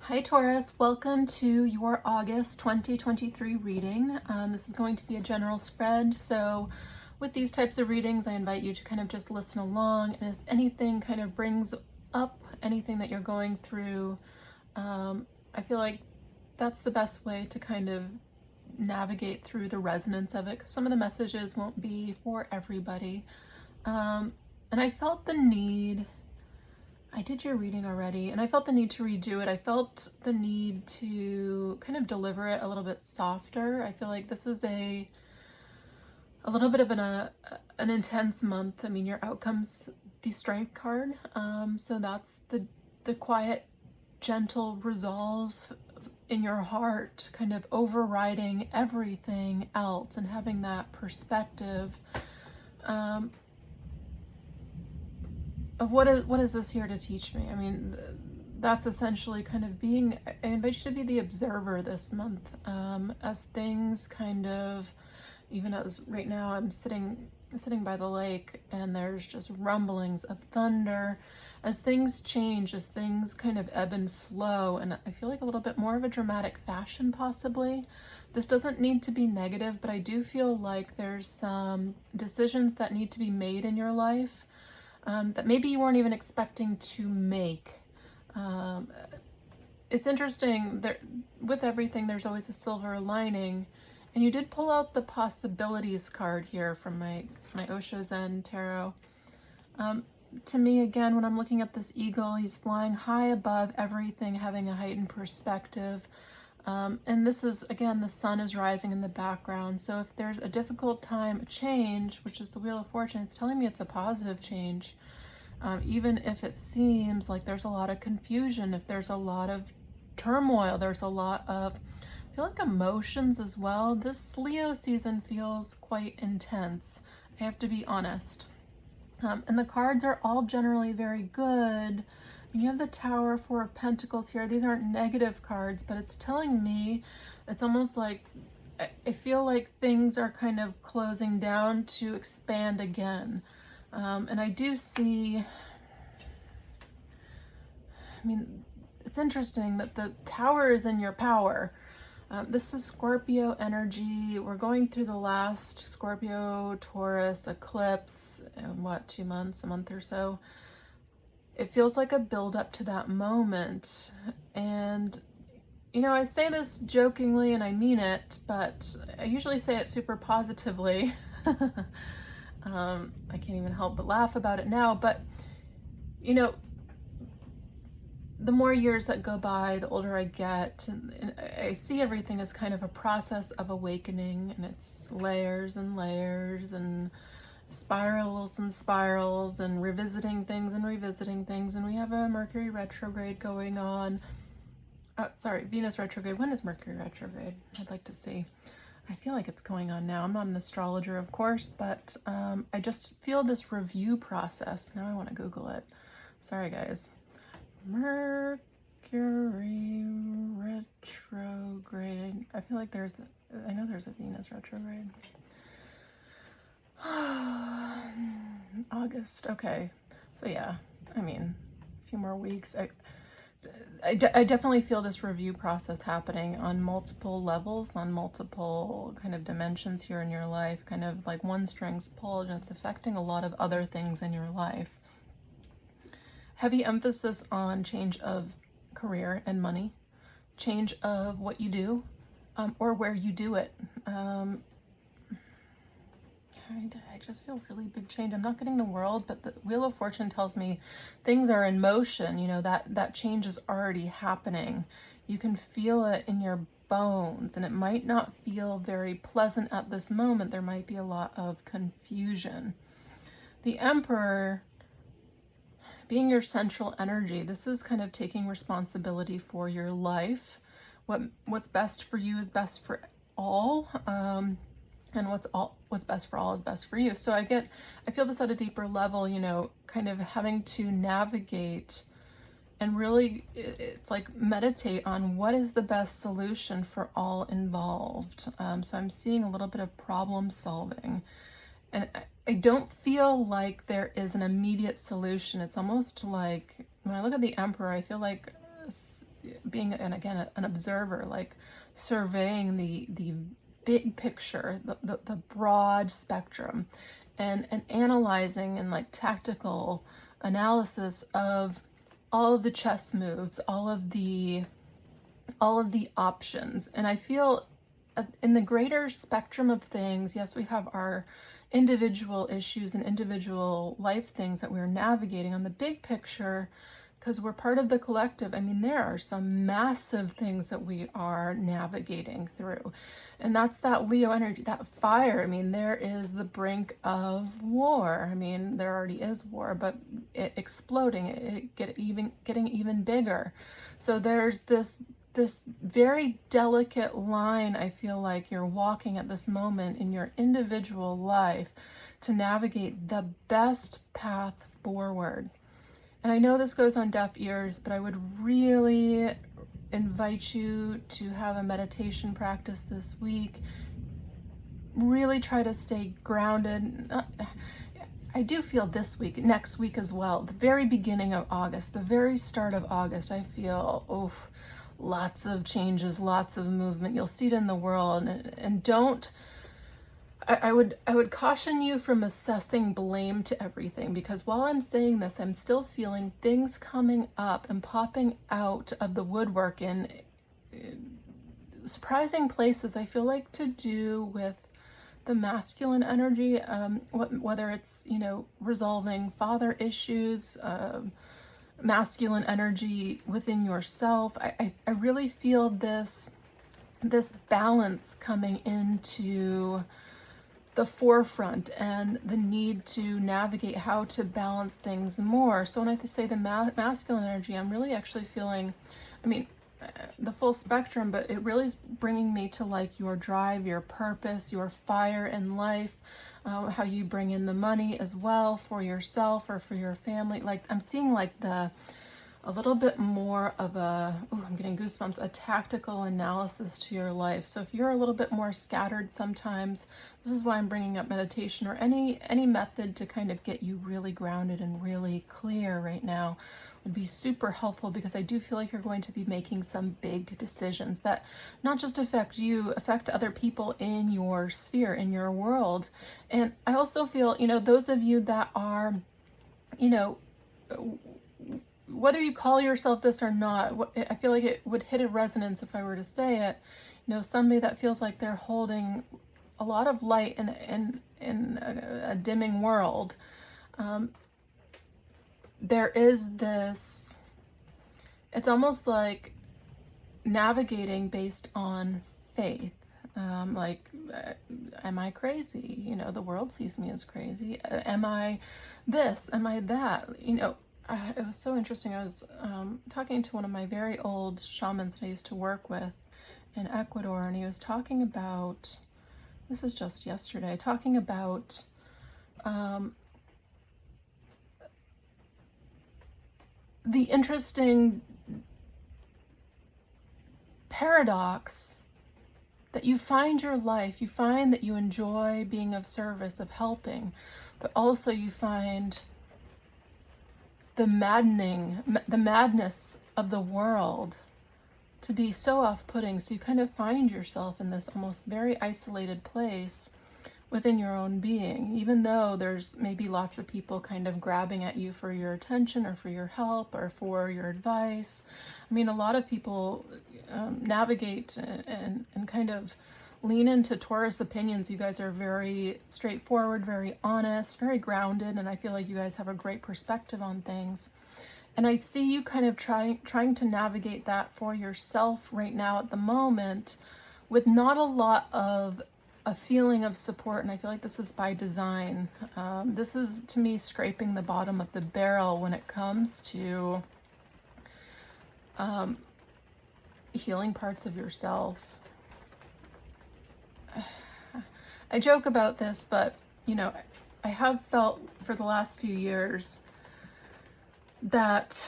Hi Taurus, welcome to your August 2023 reading. This is going to be a general spread, so with these types of readings I invite you to kind of just listen along, and if anything kind of brings up anything that you're going through, I feel like that's the best way to kind of navigate through the resonance of it, because some of the messages won't be for everybody. And I felt the need I did your reading already, and I felt the need to redo it. I felt the need to kind of deliver it a little bit softer. I feel like this is a little bit of an intense month. I mean, your outcome's the Strength card, so that's the quiet, gentle resolve in your heart, kind of overriding everything else, and having that perspective. Of what is this here to teach me? I mean, that's essentially kind of being, I invite you to be the observer this month, as things kind of, even as right now I'm sitting by the lake and there's just rumblings of thunder, as things change, as things kind of ebb and flow, and I feel like a little bit more of a dramatic fashion possibly. This doesn't need to be negative, but I do feel like there's some decisions that need to be made in your life that maybe you weren't even expecting to make. It's interesting that with everything, there's always a silver lining. And you did pull out the possibilities card here from my Osho Zen Tarot. To me, again, when I'm looking at this eagle, he's flying high above everything, having a heightened perspective. And this is, again, the sun is rising in the background. So if there's a difficult time, a change, which is the Wheel of Fortune, it's telling me it's a positive change. Even if it seems like there's a lot of confusion, if there's a lot of turmoil, there's a lot of, I feel like emotions as well. This Leo season feels quite intense. I have to be honest. And the cards are all generally very good. You have the Tower, Four of Pentacles here. These aren't negative cards, but it's telling me, it's almost like, I feel like things are kind of closing down to expand again. And I do see, I mean, it's interesting that the Tower is in your power. This is Scorpio energy. We're going through the last Scorpio Taurus eclipse in what, 2 months, a month or so. It feels like a build up to that moment. And, you know, I say this jokingly and I mean it, but I usually say it super positively. I can't even help but laugh about it now, but, you know, the more years that go by, the older I get, and I see everything as kind of a process of awakening, and it's layers and layers and spirals and revisiting things, and we have a Mercury retrograde going on. Sorry, Venus retrograde. When is Mercury retrograde? I'd like to see. I feel like it's going on now. I'm not an astrologer, of course, but I just feel this review process. Now I want to Google it. Sorry, guys. Mercury retrograde. I feel like I know there's a Venus retrograde. August. Okay. So yeah, I mean, a few more weeks. I definitely feel this review process happening on multiple levels, on multiple kind of dimensions here in your life, kind of like one string's pulled, and it's affecting a lot of other things in your life. Heavy emphasis on change of career and money, change of what you do, or where you do it. I just feel really big change. I'm not getting the World, but the Wheel of Fortune tells me things are in motion. You know, that change is already happening. You can feel it in your bones, and it might not feel very pleasant at this moment. There might be a lot of confusion. The Emperor being your central energy, this is kind of taking responsibility for your life. What's best for you is best for all. And what's best for all is best for you. So I feel this at a deeper level, you know, kind of having to navigate and really, it's like meditate on what is the best solution for all involved. So I'm seeing a little bit of problem solving, and I don't feel like there is an immediate solution. It's almost like when I look at the Emperor, I feel like being, and again, an observer, like surveying the big picture, the broad spectrum, and analyzing and like tactical analysis of all of the chess moves, all of the options. And I feel in the greater spectrum of things, yes, we have our individual issues and individual life things that we're navigating. On the big picture, because we're part of the collective, I mean, there are some massive things that we are navigating through. And that's that Leo energy, that fire. I mean, there is the brink of war. I mean, there already is war, but it exploding, getting even bigger. So there's this very delicate line I feel like you're walking at this moment in your individual life to navigate the best path forward. And I know this goes on deaf ears, but I would really invite you to have a meditation practice this week. Really try to stay grounded. I do feel this week, next week as well, the very beginning of August, the very start of August, I feel, oof, lots of changes, lots of movement. You'll see it in the world, and don't, I would caution you from assessing blame to everything, because while I'm saying this, I'm still feeling things coming up and popping out of the woodwork in surprising places. I feel like to do with the masculine energy, whether it's, resolving father issues, masculine energy within yourself. I really feel this balance coming into the forefront and the need to navigate how to balance things more. So when I say the masculine energy, I'm really actually feeling, the full spectrum, but it really is bringing me to like your drive, your purpose, your fire in life, how you bring in the money as well for yourself or for your family. Like I'm seeing like a little bit more of I'm getting goosebumps, a tactical analysis to your life. So if you're a little bit more scattered sometimes, this is why I'm bringing up meditation or any method to kind of get you really grounded and really clear right now would be super helpful, because I do feel like you're going to be making some big decisions that not just affect you, affect other people in your sphere, in your world. And I also feel, those of you that are, whether you call yourself this or not, I feel like it would hit a resonance if I were to say it. Somebody that feels like they're holding a lot of light in a dimming world. There is this, it's almost like navigating based on faith. Am I crazy? The world sees me as crazy. Am I this? Am I that? It was so interesting. I was talking to one of my very old shamans that I used to work with in Ecuador, and he was talking about, this is just yesterday, talking about the interesting paradox that you find your life, you find that you enjoy being of service, of helping, but also you find the madness of the world to be so off-putting. So you kind of find yourself in this almost very isolated place within your own being, even though there's maybe lots of people kind of grabbing at you for your attention or for your help or for your advice. A lot of people navigate and kind of lean into Taurus opinions. You guys are very straightforward, very honest, very grounded, and I feel like you guys have a great perspective on things. And I see you kind of trying to navigate that for yourself right now at the moment with not a lot of a feeling of support, and I feel like this is by design. This is, to me, scraping the bottom of the barrel when it comes to healing parts of yourself. I joke about this, but, I have felt for the last few years that,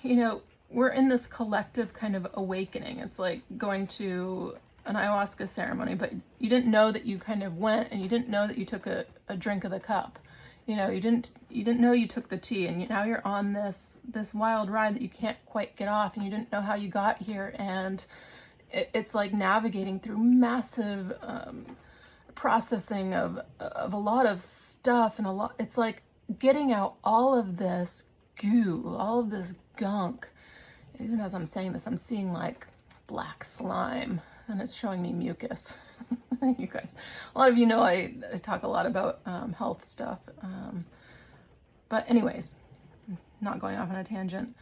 we're in this collective kind of awakening. It's like going to an ayahuasca ceremony, but you didn't know that you kind of went, and you didn't know that you took a drink of the cup. You know, you didn't know you took the T, and now you're on this wild ride that you can't quite get off, and you didn't know how you got here, and it's like navigating through massive processing of a lot of stuff, and it's like getting out all of this goo, all of this gunk. Even as I'm saying this, I'm seeing like black slime, and it's showing me mucus. You guys, a lot of you know I talk a lot about health stuff. But anyways, not going off on a tangent.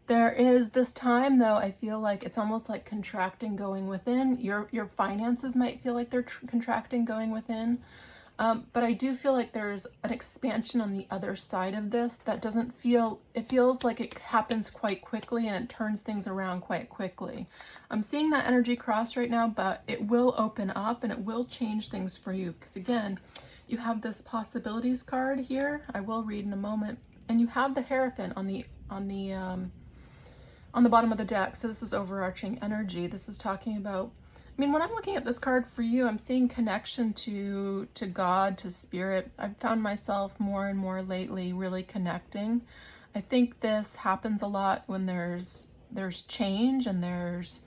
There is this time though, I feel like it's almost like contracting, going within. Your finances might feel like they're contracting, going within. But I do feel like there's an expansion on the other side of this that doesn't feel, it feels like it happens quite quickly and it turns things around quite quickly. I'm seeing that energy cross right now, but it will open up and it will change things for you. Because again, you have this possibilities card here. I will read in a moment. And you have the Hierophant on the bottom of the deck. So this is overarching energy. This is talking about, I mean, when I'm looking at this card for you, I'm seeing connection to God, to spirit. I've found myself more and more lately really connecting. I think this happens a lot when there's change and there's,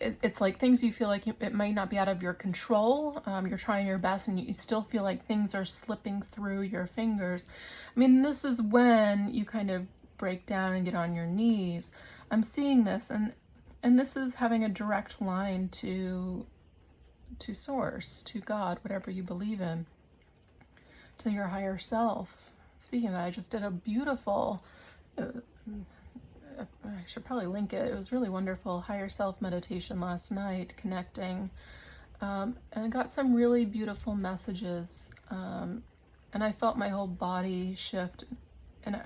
it's like things you feel like it might not be out of your control. You're trying your best and you still feel like things are slipping through your fingers. I mean, this is when you kind of break down and get on your knees. I'm seeing this, and this is having a direct line to source, to God, whatever you believe in, to your higher self. Speaking of that, I just did a beautiful, I should probably link it. It was really wonderful higher self meditation last night, connecting, and I got some really beautiful messages, and I felt my whole body shift, and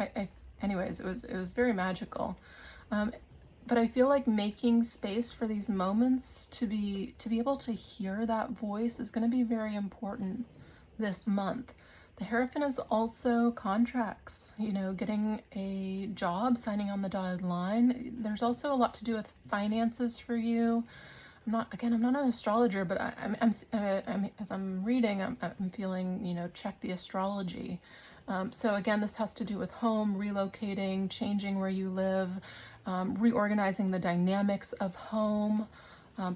anyways, it was very magical. But I feel like making space for these moments to be able to hear that voice is going to be very important this month. The Hierophant is also contracts, you know, getting a job, signing on the dotted line. There's also a lot to do with finances for you. I'm not an astrologer, but I'm as I'm reading, I'm feeling, you know, check the astrology. So again, this has to do with home, relocating, changing where you live, reorganizing the dynamics of home,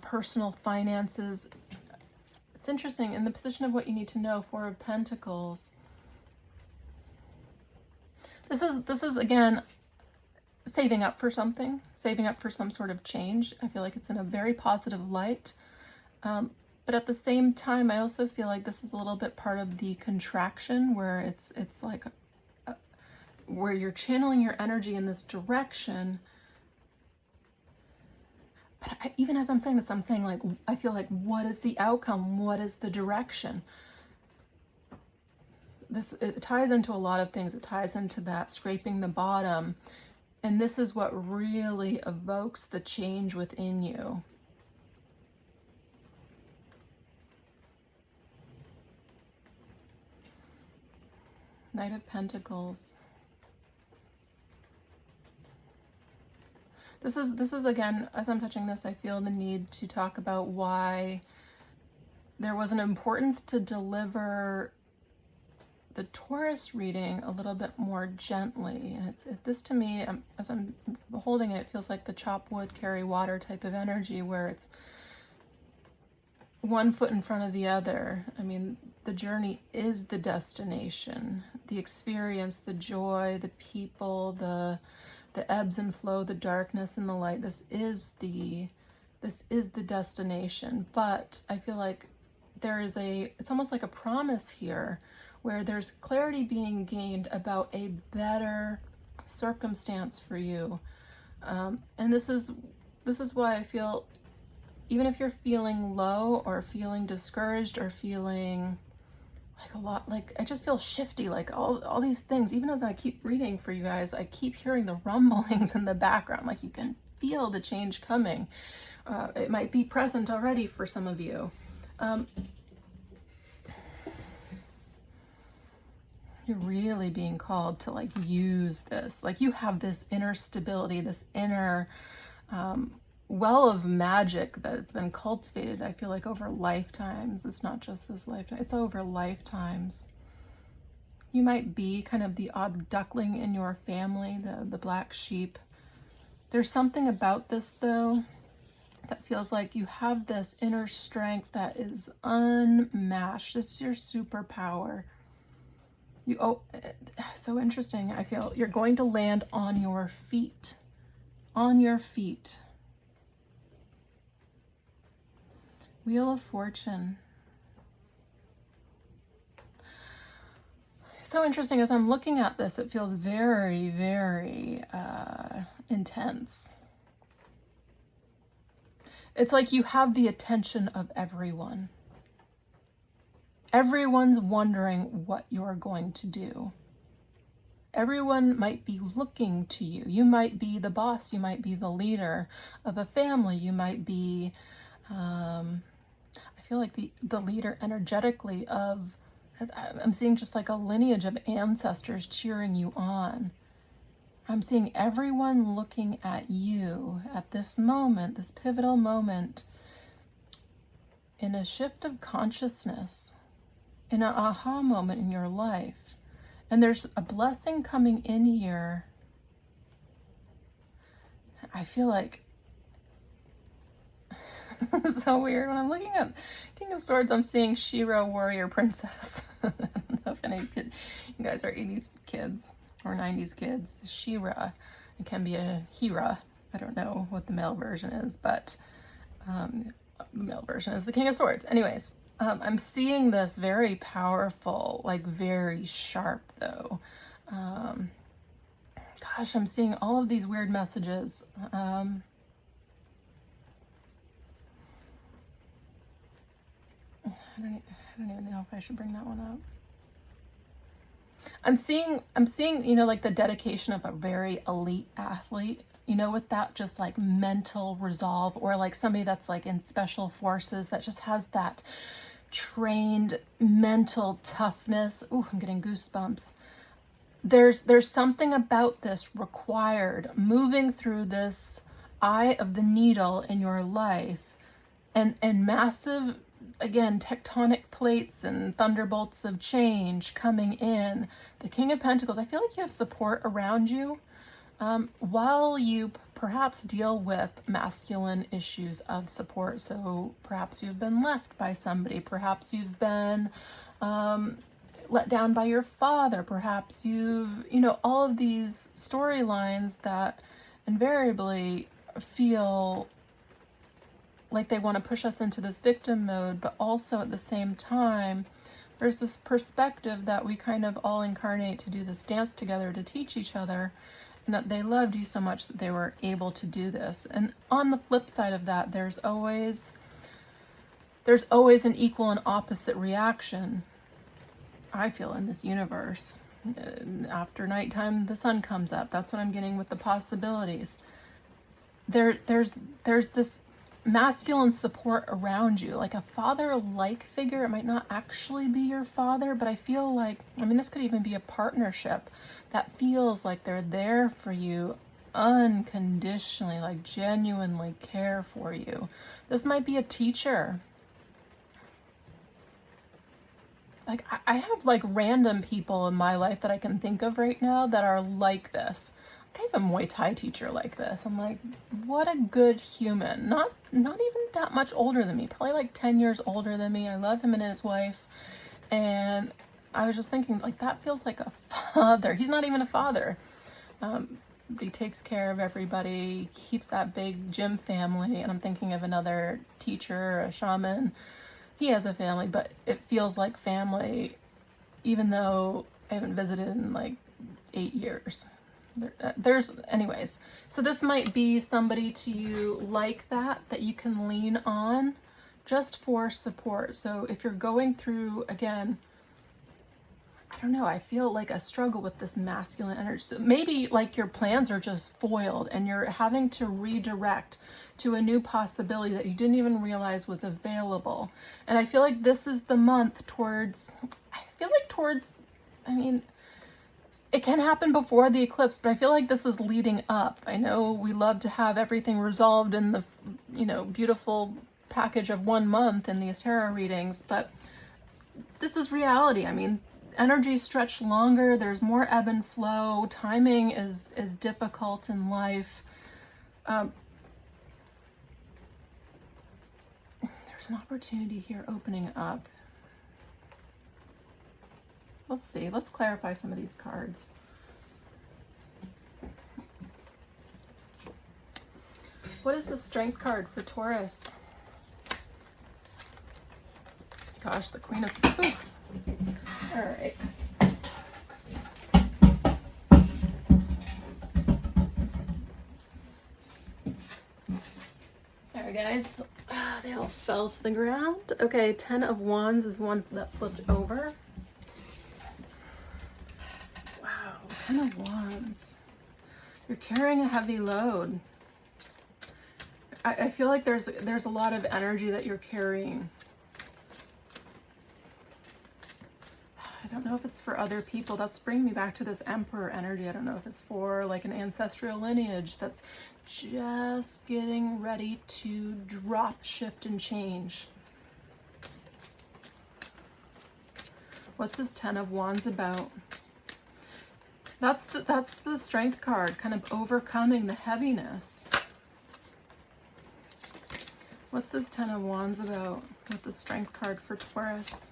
personal finances. It's interesting, in the position of what you need to know, Four of Pentacles. This is again, saving up for something, saving up for some sort of change. I feel like it's in a very positive light. But at the same time, I also feel like this is a little bit part of the contraction where it's like where you're channeling your energy in this direction. But even as I'm saying this, I'm saying like, I feel like, what is the outcome? What is the direction? It ties into a lot of things. It ties into that scraping the bottom. And this is what really evokes the change within you. Knight of Pentacles. This is again, as I'm touching this, I feel the need to talk about why there was an importance to deliver the Taurus reading a little bit more gently. And this to me, as I'm holding it, it feels like the chop wood, carry water type of energy where it's one foot in front of the other. I mean, the journey is the destination, the experience, the joy, the people, the ebbs and flow, the darkness and the light. This is the destination. But I feel like it's almost like a promise here where there's clarity being gained about a better circumstance for you. And this is why I feel, even if you're feeling low or feeling discouraged or feeling like a lot, like I just feel shifty, like all these things, even as I keep reading for you guys, I keep hearing the rumblings in the background, like you can feel the change coming. It might be present already for some of you. You're really being called to like use this, like you have this inner stability, this inner well of magic that it's been cultivated, I feel like, over lifetimes. It's not just this lifetime, it's over lifetimes. You might be kind of the odd duckling in your family, the black sheep. There's something about this, though, that feels like you have this inner strength that is unmatched. It's your superpower. So interesting. I feel you're going to land on your feet. On your feet. Wheel of Fortune. So interesting. As I'm looking at this, it feels very, very intense. It's like you have the attention of everyone. Everyone's wondering what you're going to do. Everyone might be looking to you. You might be the boss. You might be the leader of a family. You might be, I feel like the leader energetically of, I'm seeing just like a lineage of ancestors cheering you on. I'm seeing everyone looking at you at this moment, this pivotal moment, in a shift of consciousness, in an aha moment in your life. And there's a blessing coming in here. I feel like it's so weird. When I'm looking at King of Swords, I'm seeing She-Ra, warrior princess. I don't know if any of you guys are 80s kids or 90s kids. She-Ra. It can be a Hera. I don't know what the male version is, but the male version is the King of Swords. Anyways, I'm seeing this very powerful, like very sharp though. Gosh, I'm seeing all of these weird messages. I don't even know if I should bring that one up. I'm seeing, you know, like the dedication of a very elite athlete, you know, with that just like mental resolve, or like somebody that's like in special forces that just has that trained mental toughness. Ooh, I'm getting goosebumps. There's something about this required moving through this eye of the needle in your life, and massive, again, tectonic plates and thunderbolts of change coming in. The King of Pentacles, I feel like you have support around you while you perhaps deal with masculine issues of support. So perhaps you've been left by somebody, perhaps you've been let down by your father, perhaps you've, you know, all of these storylines that invariably feel like they want to push us into this victim mode, but also at the same time, there's this perspective that we kind of all incarnate to do this dance together to teach each other, and that they loved you so much that they were able to do this. And on the flip side of that, there's always an equal and opposite reaction, I feel, in this universe. After nighttime, the sun comes up. That's what I'm getting with the possibilities. There's this masculine support around you, like a father-like figure. It might not actually be your father, but I feel like, I mean, this could even be a partnership that feels like they're there for you unconditionally, like genuinely care for you. This might be a teacher. Like I have like random people in my life that I can think of right now that are like this. I have a Muay Thai teacher like this. I'm like, what a good human. Not even that much older than me, probably like 10 years older than me. I love him and his wife. And I was just thinking, like, that feels like a father. He's not even a father. But he takes care of everybody, keeps that big gym family. And I'm thinking of another teacher, a shaman. He has a family, but it feels like family, even though I haven't visited in like 8 years. Anyways, so this might be somebody to you like that you can lean on just for support. So if you're going through, again, I don't know, I feel like a struggle with this masculine energy. So maybe like your plans are just foiled and you're having to redirect to a new possibility that you didn't even realize was available. And I feel like this is the month towards, I mean, it can happen before the eclipse, but I feel like this is leading up. I know we love to have everything resolved in the, beautiful package of 1 month in these tarot readings, but this is reality. I mean, energies stretch longer, there's more ebb and flow, timing is difficult in life. There's an opportunity here opening up. Let's see, let's clarify some of these cards. What is the Strength card for Taurus? Gosh, the Queen of... Ooh. All right. Sorry, guys. They all fell to the ground. Okay, 10 of Wands is one that flipped over. Wow, 10 of Wands. You're carrying a heavy load. I feel like there's a lot of energy that you're carrying. I don't know if it's for other people. That's bringing me back to this Emperor energy. I don't know if it's for like an ancestral lineage that's just getting ready to drop, shift, and change. What's this 10 of Wands about? That's the Strength card, kind of overcoming the heaviness. What's this 10 of Wands about with the Strength card for Taurus?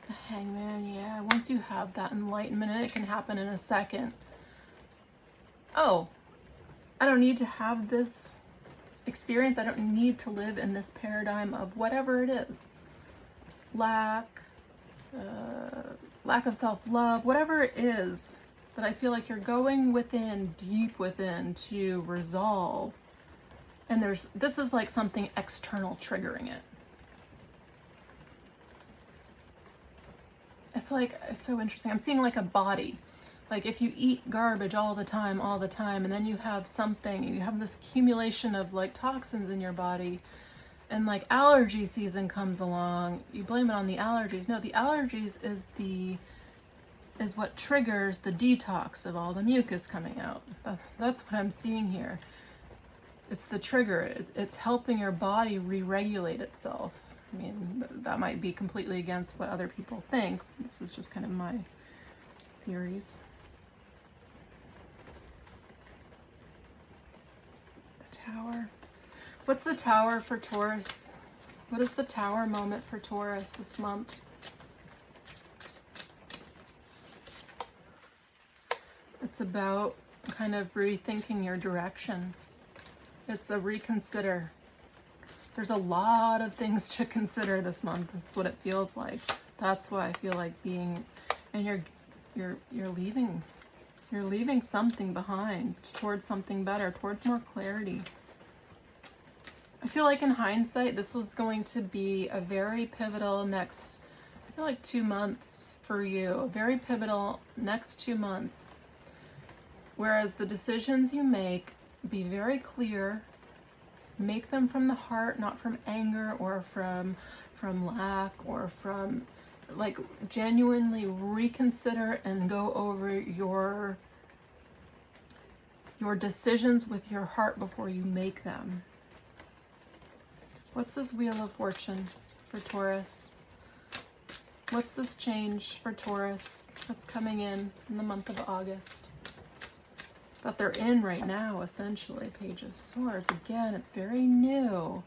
The Hangman, yeah. Once you have that enlightenment, and it can happen in a second. Oh, I don't need to have this experience. I don't need to live in this paradigm of whatever it is. Lack of self-love, whatever it is that I feel like you're going within, deep within to resolve. And this is like something external triggering it. It's like, it's so interesting. I'm seeing like a body. Like if you eat garbage all the time, and then you have something, you have this accumulation of like toxins in your body, and like allergy season comes along, you blame it on the allergies. No, the allergies is what triggers the detox of all the mucus coming out. That's what I'm seeing here. It's the trigger. It's helping your body re-regulate itself. I mean, that might be completely against what other people think. This is just kind of my theories. The Tower. What's the Tower for Taurus? What is the Tower moment for Taurus this month? It's about kind of rethinking your direction. It's a reconsider. There's a lot of things to consider this month. That's what it feels like. That's why I feel like being, and you're leaving something behind towards something better, towards more clarity. I feel like in hindsight, this is going to be a very pivotal next, I feel like 2 months for you, a very pivotal next 2 months. Whereas the decisions you make, be very clear, make them from the heart, not from anger or from lack or from, like, genuinely reconsider and go over your decisions with your heart before you make them. What's this Wheel of Fortune for Taurus? What's this change for Taurus that's coming in the month of August? That they're in right now, essentially. Page of Swords. Again, it's very new.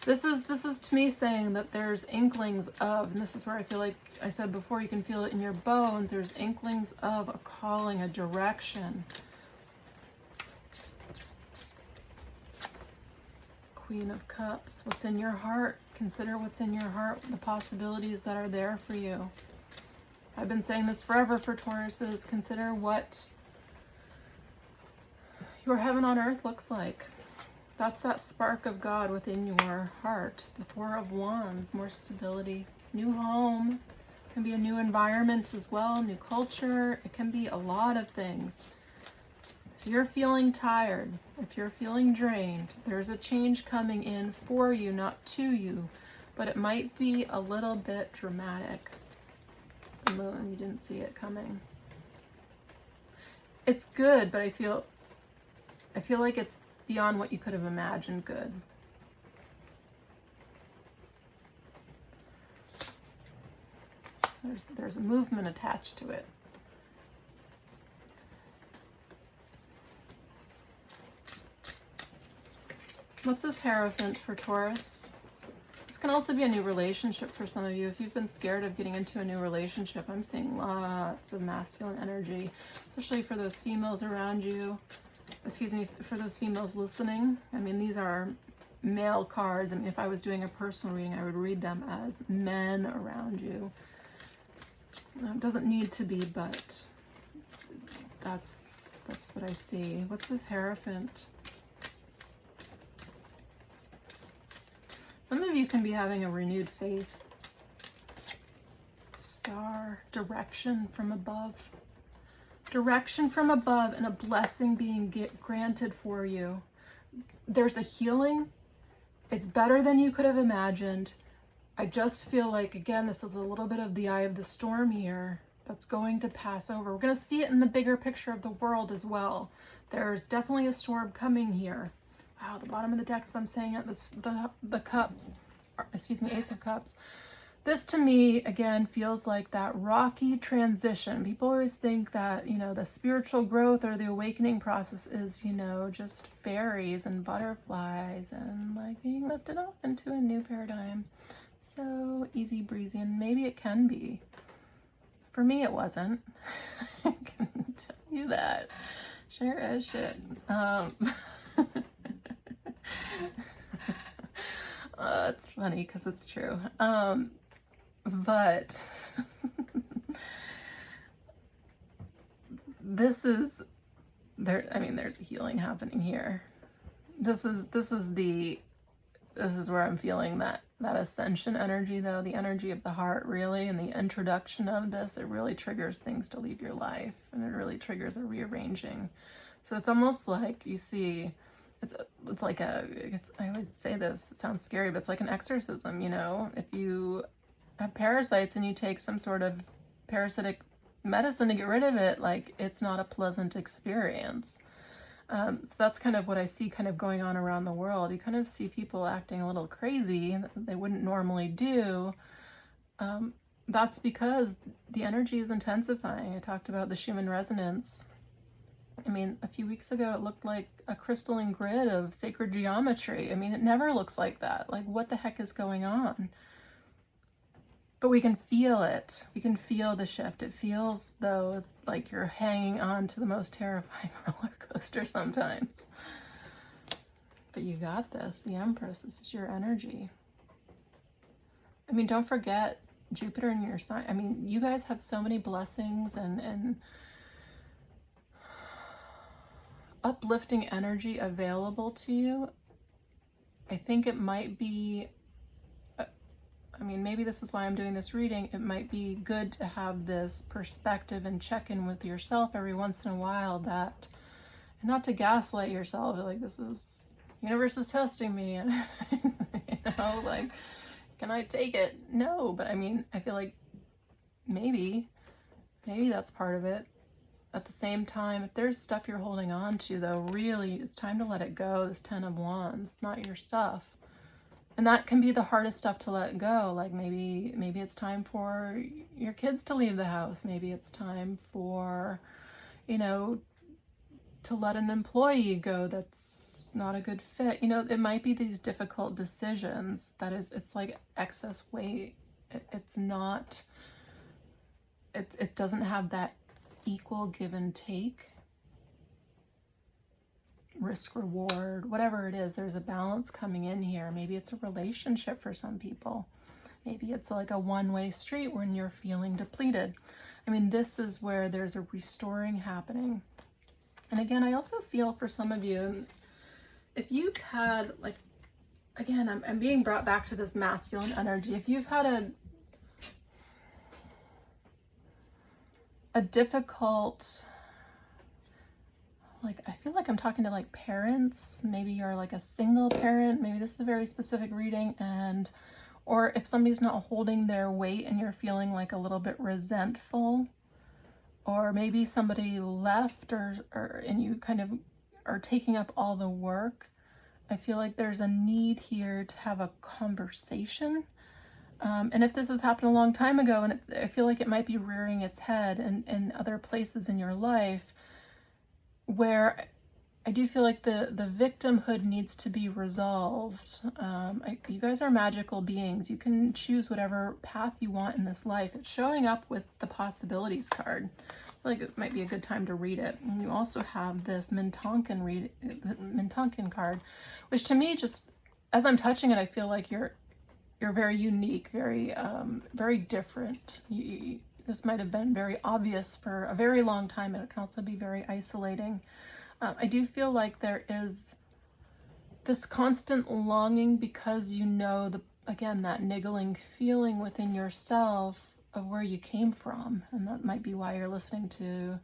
This is to me saying that there's inklings of, and this is where I feel like I said before, you can feel it in your bones. There's inklings of a calling, a direction. Queen of Cups. What's in your heart? Consider what's in your heart, the possibilities that are there for you. I've been saying this forever for Tauruses. Consider what your heaven on earth looks like. That's that spark of God within your heart. The Four of Wands, more stability. New home. It can be a new environment as well, new culture. It can be a lot of things. If you're feeling tired, if you're feeling drained, there's a change coming in for you, not to you, but it might be a little bit dramatic. The Moon, you didn't see it coming. it's good, but I feel like it's beyond what you could have imagined good. There's a movement attached to it. What's this Hierophant for Taurus? This can also be a new relationship for some of you. If you've been scared of getting into a new relationship, I'm seeing lots of masculine energy, especially for those females around you. Excuse me, for those females listening. I mean, these are male cards. I mean, if I was doing a personal reading, I would read them as men around you. It doesn't need to be, but that's what I see. What's this Hierophant? Some of you can be having a renewed faith. Star, direction from above. Direction from above and a blessing being granted for you. There's a healing. It's better than you could have imagined. I just feel like, again, this is a little bit of the eye of the storm here that's going to pass over. We're going to see it in the bigger picture of the world as well. There's definitely a storm coming here. Wow, the bottom of the deck, as I'm saying it, the cups, excuse me, Ace of Cups. This to me, again, feels like that rocky transition. People always think that, you know, the spiritual growth or the awakening process is, you know, just fairies and butterflies and like being lifted off into a new paradigm. So easy breezy, and maybe it can be. For me, it wasn't. I can tell you that. Sure as shit. It's funny because it's true. But this is there. I mean, there's a healing happening here. This is where I'm feeling that ascension energy, though, the energy of the heart, really, and the introduction of this. It really triggers things to leave your life, and it really triggers a rearranging. So it's almost like you see. It's like I always say this, it sounds scary, but it's like an exorcism, you know? If you have parasites and you take some sort of parasitic medicine to get rid of it, like, it's not a pleasant experience. So that's kind of what I see kind of going on around the world. You kind of see people acting a little crazy that they wouldn't normally do. That's because the energy is intensifying. I talked about the Schumann resonance. I mean, a few weeks ago, it looked like a crystalline grid of sacred geometry. I mean, it never looks like that. Like, what the heck is going on? But we can feel it. We can feel the shift. It feels, though, like you're hanging on to the most terrifying roller coaster sometimes. But you got this. The Empress, this is your energy. I mean, don't forget Jupiter in your sign. I mean, you guys have so many blessings and uplifting energy available to you. I think it might be, I mean, maybe this is why I'm doing this reading. It might be good to have this perspective and check in with yourself every once in a while, that, and not to gaslight yourself, like, this is, universe is testing me. You know, like, can I take it? No, but I mean, I feel like maybe that's part of it. At the same time, if there's stuff you're holding on to, though, really, it's time to let it go. This Ten of Wands, it's not your stuff. And that can be the hardest stuff to let go. Like, maybe it's time for your kids to leave the house. Maybe it's time for, you know, to let an employee go that's not a good fit. You know, it might be these difficult decisions. It's like excess weight. It's not, it doesn't have that equal give and take, risk reward, whatever it is. There's a balance coming in here. Maybe it's a relationship for some people. Maybe it's like a one-way street when you're feeling depleted. I mean, this is where there's a restoring happening. And again, I also feel for some of you, if you've had, like, again, I'm being brought back to this masculine energy. If you've had a difficult, like, I feel like I'm talking to like parents. Maybe you're like a single parent. Maybe this is a very specific reading, and or if somebody's not holding their weight and you're feeling like a little bit resentful, or maybe somebody left, or and you kind of are taking up all the work. I feel like there's a need here to have a conversation. And if this has happened a long time ago, and I feel like it might be rearing its head in other places in your life, where I do feel like the victimhood needs to be resolved. You guys are magical beings. You can choose whatever path you want in this life. It's showing up with the possibilities card. I feel like it might be a good time to read it. And you also have this Mintonkin card, which to me, just as I'm touching it, I feel like you're very unique, very different. This might have been very obvious for a very long time, and it can also be very isolating. I do feel like there is this constant longing because you know, again, that niggling feeling within yourself of where you came from. And that might be why you're listening to,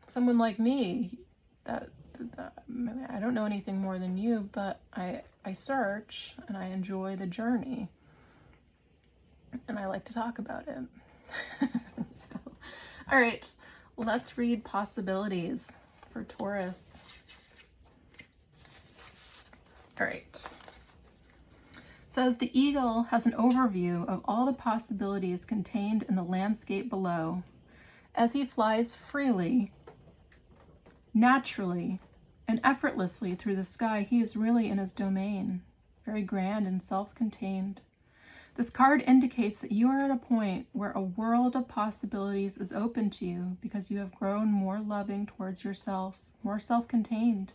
someone like me that I don't know anything more than you, but I search and I enjoy the journey and I like to talk about it. So, all right, let's read possibilities for Taurus. All right. It says the eagle has an overview of all the possibilities contained in the landscape below. As he flies freely, naturally, and effortlessly through the sky, he is really in his domain, very grand and self-contained. This card indicates that you are at a point where a world of possibilities is open to you because you have grown more loving towards yourself, more self-contained.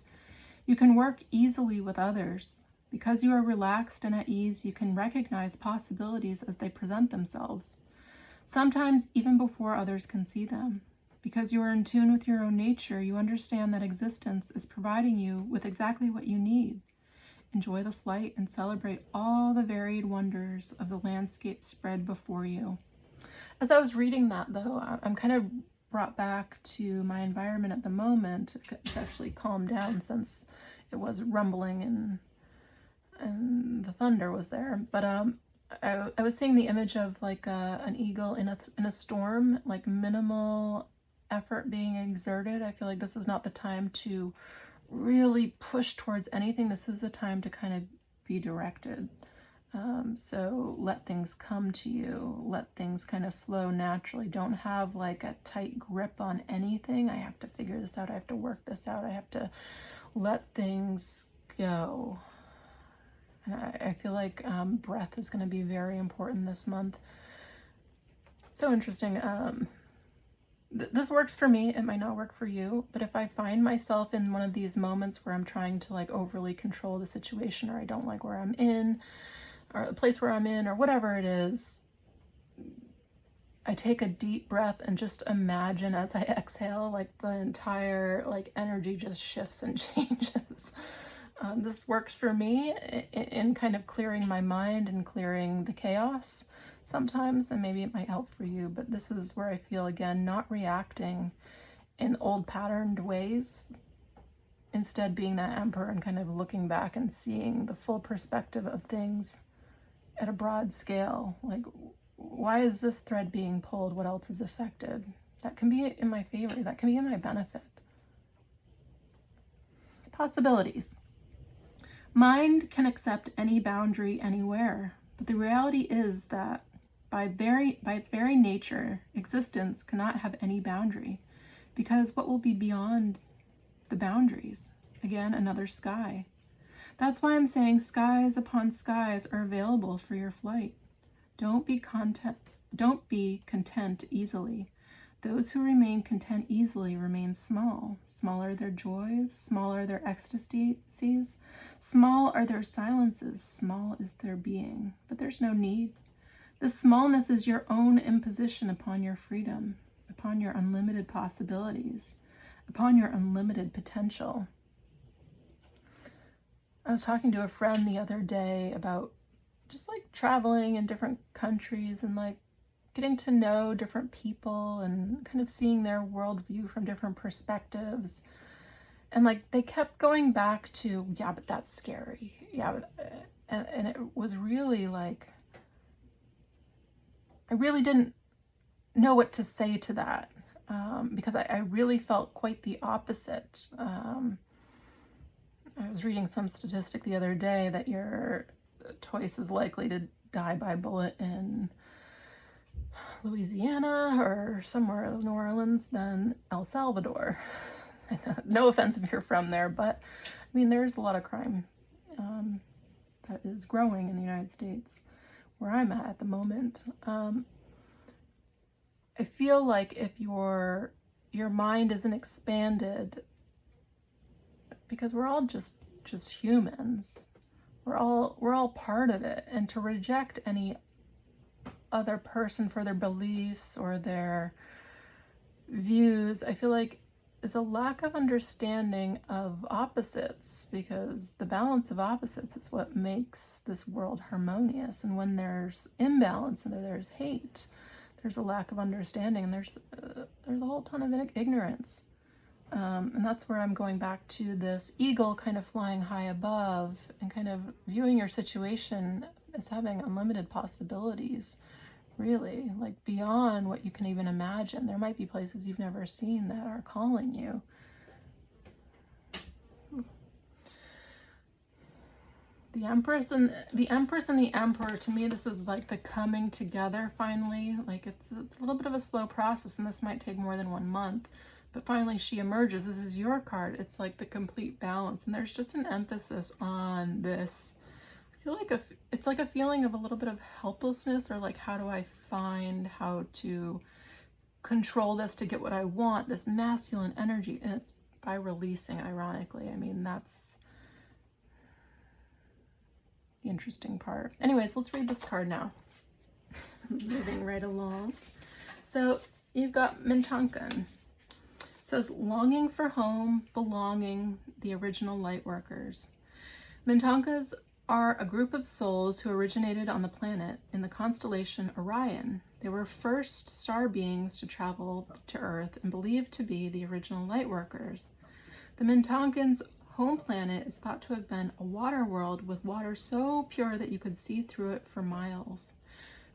You can work easily with others. Because you are relaxed and at ease, you can recognize possibilities as they present themselves, sometimes even before others can see them. Because you are in tune with your own nature, you understand that existence is providing you with exactly what you need. Enjoy the flight and celebrate all the varied wonders of the landscape spread before you. As I was reading that, though, I'm kind of brought back to my environment at the moment. It's actually calmed down since it was rumbling and the thunder was there. But I was seeing the image of like an eagle in a storm, like minimal effort being exerted. I feel like this is not the time to really push towards anything. This is the time to kind of be directed. So let things come to you. Let things kind of flow naturally. Don't have like a tight grip on anything. I have to figure this out. I have to work this out. I have to let things go. And I feel like breath is going to be very important this month. So interesting. This works for me. It might not work for you, but if I find myself in one of these moments where I'm trying to like overly control the situation, or I don't like where I'm in, or the place where I'm in, or whatever it is, I take a deep breath and just imagine as I exhale, like the entire like energy just shifts and changes. This works for me in kind of clearing my mind and clearing the chaos sometimes, and maybe it might help for you, but this is where I feel, again, not reacting in old patterned ways, instead being that emperor and kind of looking back and seeing the full perspective of things at a broad scale. Like, why is this thread being pulled? What else is affected? That can be in my favor. That can be in my benefit. Possibilities. Mind can accept any boundary anywhere, but the reality is that by its very nature, existence cannot have any boundary, because what will be beyond the boundaries? Again, another sky. That's why I'm saying skies upon skies are available for your flight. Don't be content easily. Those who remain content easily remain small. Small are their joys, small are their ecstasies, small are their silences, small is their being. But there's no need. This smallness is your own imposition upon your freedom, upon your unlimited possibilities, upon your unlimited potential. I was talking to a friend the other day about just like traveling in different countries and like getting to know different people and kind of seeing their worldview from different perspectives. And like they kept going back to, yeah, but that's scary. Yeah, and it was really like, I really didn't know what to say to that, because I really felt quite the opposite. I was reading some statistic the other day that you're twice as likely to die by bullet in Louisiana or somewhere in New Orleans than El Salvador. No offense if you're from there, but I mean, there's a lot of crime that is growing in the United States where I'm at the moment. I feel like if your mind isn't expanded, because we're all just humans, we're all part of it, and to reject any other person for their beliefs or their views, I feel like is a lack of understanding of opposites, because the balance of opposites is what makes this world harmonious. And when there's imbalance and there's hate, there's a lack of understanding, and there's a whole ton of ignorance. And that's where I'm going back to this eagle kind of flying high above and kind of viewing your situation as having unlimited possibilities, really, like beyond what you can even imagine. There might be places you've never seen that are calling you. The Empress and the Emperor, to me, this is like the coming together finally. Like it's a little bit of a slow process, and this might take more than 1 month, but finally she emerges. This is your card. It's like the complete balance, and there's just an emphasis on this. I feel like it's like a feeling of a little bit of helplessness, or like, how do I find how to control this to get what I want, this masculine energy, and it's by releasing, ironically. I mean, that's the interesting part. Anyways, let's read this card now. Moving right along. So you've got Mintonkan. It says, longing for home, belonging, the original light workers. Mintonkas are a group of souls who originated on the planet in the constellation Orion. They were first star beings to travel to Earth and believed to be the original light workers. The Mintonkans' home planet is thought to have been a water world with water so pure that you could see through it for miles.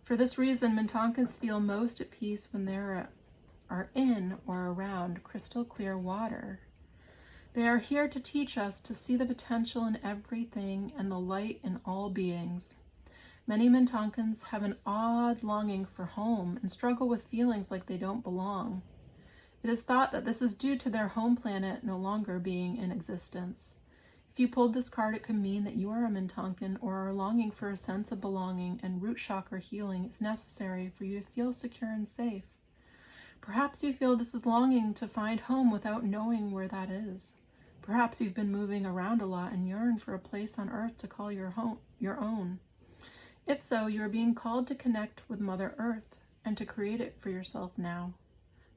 For this reason, Mintonkans feel most at peace when they are in or around crystal clear water. They are here to teach us to see the potential in everything and the light in all beings. Many Mintonkans have an odd longing for home and struggle with feelings like they don't belong. It is thought that this is due to their home planet no longer being in existence. If you pulled this card, it could mean that you are a Mintonkan or are longing for a sense of belonging, and root chakra healing is necessary for you to feel secure and safe. Perhaps you feel this is longing to find home without knowing where that is. Perhaps you've been moving around a lot and yearn for a place on Earth to call your home, your own. If so, you are being called to connect with Mother Earth and to create it for yourself now.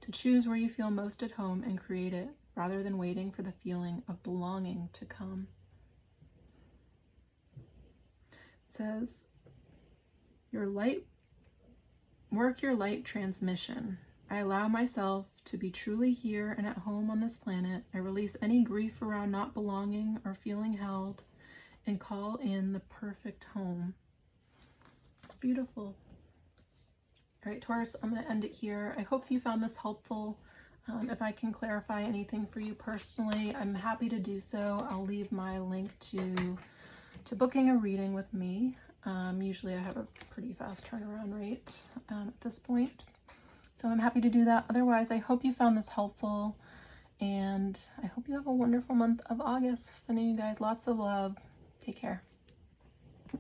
To choose where you feel most at home and create it, rather than waiting for the feeling of belonging to come. It says, work your light transmission. I allow myself to be truly here and at home on this planet. I release any grief around not belonging or feeling held and call in the perfect home. Beautiful. All right, Taurus, I'm going to end it here. I hope you found this helpful. If I can clarify anything for you personally, I'm happy to do so. I'll leave my link to booking a reading with me. Usually I have a pretty fast turnaround rate at this point. So I'm happy to do that. Otherwise, I hope you found this helpful, and I hope you have a wonderful month of August. Sending you guys lots of love. Take care.